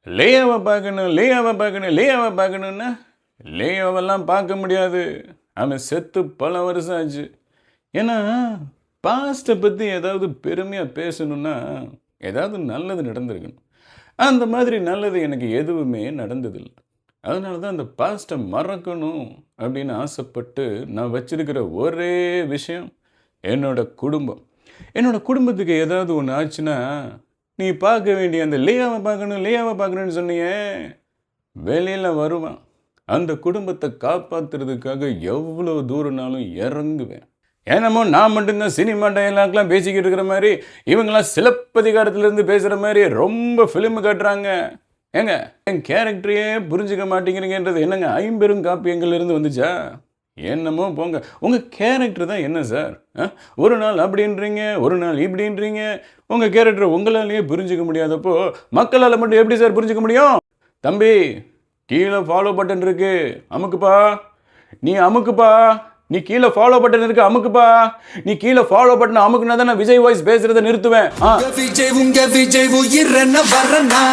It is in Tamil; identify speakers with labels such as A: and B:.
A: லேயாவை பார்க்கணும், லேயாவை பார்க்கணும், லேயாவை பார்க்கணுன்னா லேயாவெல்லாம் பார்க்க முடியாது. அவன் செத்து பல வருஷம் ஆச்சு. ஏன்னா பாஸ்ட்டை பற்றி ஏதாவது பெருமையாக பேசணுன்னா ஏதாவது நல்லது நடந்திருக்கணும். அந்த மாதிரி நல்லது எனக்கு எதுவுமே நடந்ததில்லை. அதனால தான் அந்த பாஸ்ட்டை மறக்கணும் அப்படின்னு ஆசைப்பட்டு நான் வச்சிருக்கிற ஒரே விஷயம் என்னோட குடும்பம். என்னோட குடும்பத்துக்கு ஏதாவது ஒன்று ஆச்சுன்னா, நீ பார்க்க வேண்டிய அந்த லேயாவை பார்க்கணும், லேயாவை பார்க்கணுன்னு சொன்னியே, வெளியில் வருவான். அந்த குடும்பத்தை காப்பாற்றுறதுக்காக எவ்வளோ தூரம்னாலும் இறங்குவேன். ஏன்னமோ நான் மட்டும்தான் சினிமா டைலாக்லாம் பேசிக்கிட்டு இருக்கிற மாதிரி, இவங்கெல்லாம் சிலப்பதிகாரத்திலேருந்து பேசுகிற மாதிரி ரொம்ப ஃபிலிம் காட்டுறாங்க. ஏங்க, என் கேரக்டரையே புரிஞ்சுக்க மாட்டேங்கிறீங்கன்றது என்னங்க ஐம்பெரும் காப்பியங்கள்லேருந்து வந்துச்சா? என்னமோ போங்க. உங்கள் கேரக்டர் தான் என்ன சார்? ஒரு நாள் அப்படின்றீங்க, ஒரு நாள் இப்படின்றீங்க. உங்கள் கேரக்டரை உங்களாலேயே புரிஞ்சிக்க முடியாதப்போ மக்களால் மட்டும் எப்படி சார் புரிஞ்சிக்க முடியும்? தம்பி, கீழே ஃபாலோ பட்டன் இருக்கு, அமுக்குப்பா. நீ அமுக்குப்பா. நீ கீழே ஃபாலோ பட்டன் இருக்கு, அமுக்குப்பா. நீ கீழே ஃபாலோ பட்டன் அமுக்குனா தான் நான் விஜய் வாய்ஸ் பேசுறதை நிறுத்துவேன்.
B: விஜய் உங்க விஜய் உயிர் என்ன வரனா